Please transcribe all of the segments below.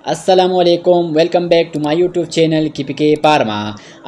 अस्सलामुअलैकुम, welcome back to my YouTube channel कीपीके पारमा।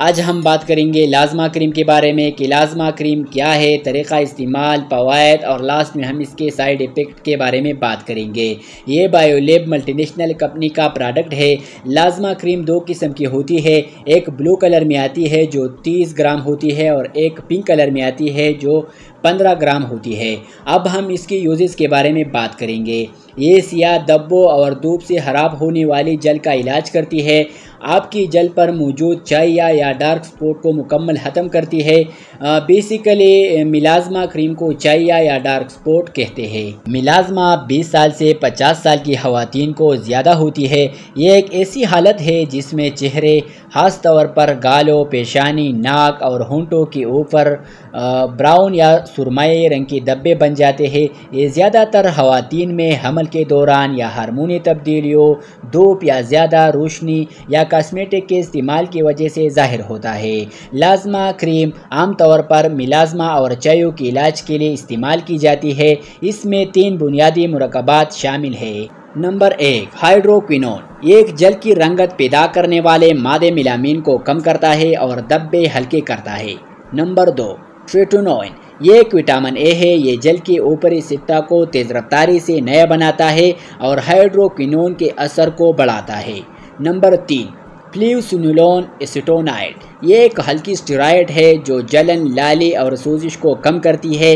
आज हम बात करेंगे लाजमा क्रीम के बारे में कि लाजमा क्रीम क्या है, तरीक़ा इस्तेमाल, फ़वाइद और लास्ट में हम इसके साइड इफ़ेक्ट के बारे में बात करेंगे। ये बायोलैब मल्टीनेशनल कंपनी का प्रोडक्ट है। लाजमा क्रीम दो किस्म की होती है, एक ब्लू कलर में आती है जो 30 ग्राम होती है और एक पिंक कलर में आती है जो 15 ग्राम होती है। अब हम इसकी यूजेस के बारे में बात करेंगे। ये सियाह धब्बों और धूप से ख़राब होने वाली जल का इलाज करती है। आपकी जल पर मौजूद चाया या डार्क स्पॉट को मुकम्मल ख़त्म करती है। बेसिकली मिलाज़मा क्रीम को चाया या डार्क स्पॉट कहते हैं। मिलाज़मा 20 साल से 50 साल की ख़वातीन को ज़्यादा होती है। यह एक ऐसी हालत है जिसमें चेहरे, ख़ास तौर पर गालों, पेशानी, नाक और होंठों के ऊपर ब्राउन या सुरमई रंग के धब्बे बन जाते हैं। ये ज़्यादातर ख़वातीन में हमल के दौरान या हार्मोनी तब्दीलियों, धूप या ज़्यादा रोशनी या कॉस्मेटिक के इस्तेमाल की वजह से ज़ाहिर होता है। लाजमा क्रीम आमतौर पर मिलाज़मा और चायों के इलाज के लिए इस्तेमाल की जाती है। इसमें 3 बुनियादी मुरक्कबात शामिल है। Number 1, hydroquinone. ये एक जल की रंगत पैदा करने वाले मादे मिलामीन को कम करता है और धब्बे हल्के करता है। नंबर 2, ट्रेटोनोइन। ये एक विटामिन ए है। ये जल के ऊपरी सतह को तेज़ रफ्तारी से नया बनाता है और हाइड्रोक्विनोन के असर को बढ़ाता है। Number 3, fluocinolone acetonide. ये एक हल्की स्टेरॉयड है जो जलन, लाली और सोजिश को कम करती है।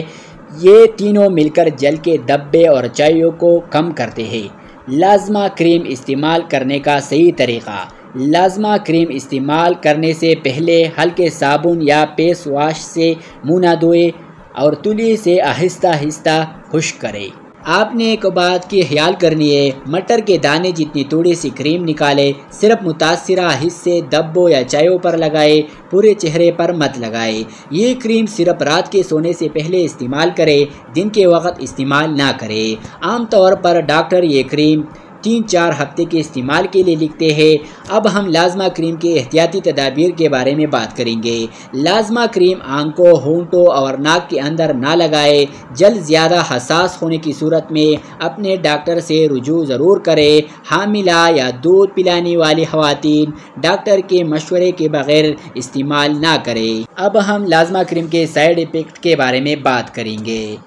ये तीनों मिलकर जल के धब्बे और चायों को कम करते हैं। लाजमा क्रीम इस्तेमाल करने का सही तरीक़ा। लाजमा क्रीम इस्तेमाल करने से पहले हल्के साबुन या फेस वॉश से मुँह न धोएं और तुली से आहिस्ता आहिस्ता खुश्क करें। आपने एक बात की ख्याल करनी है, मटर के दाने जितनी थोड़ी सी क्रीम निकालें। सिर्फ मुतासिरा हिस्से धब्बों या चायों पर लगाए, पूरे चेहरे पर मत लगाए। ये क्रीम सिर्फ रात के सोने से पहले इस्तेमाल करें, दिन के वक्त इस्तेमाल ना करें। आमतौर पर डॉक्टर ये क्रीम 3-4 हफ्ते के इस्तेमाल के लिए लिखते हैं। अब हम लाजमा क्रीम के एहतियाती तदाबीर के बारे में बात करेंगे। लाजमा क्रीम आंखों, होंठों और नाक के अंदर ना लगाए। जल ज़्यादा हसास होने की सूरत में अपने डॉक्टर से रुजू ज़रूर करें। हामिला या दूध पिलाने वाली ख़वातीन डॉक्टर के मशवरे के बगैर इस्तेमाल ना करें। अब हम लाजमा क्रीम के साइड इफ़ेक्ट के बारे में बात करेंगे।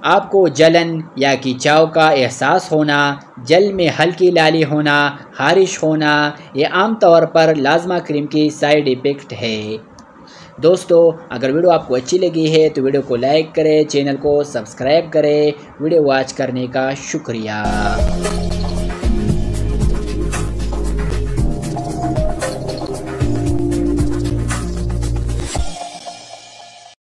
आपको जलन या खिंचाव का एहसास होना, जल में हल्की लाली होना, खारिश होना, ये आम तौर पर लाजमा क्रीम की साइड इफ़ेक्ट है। दोस्तों, अगर वीडियो आपको अच्छी लगी है तो वीडियो को लाइक करें, चैनल को सब्सक्राइब करें। वीडियो वॉच करने का शुक्रिया।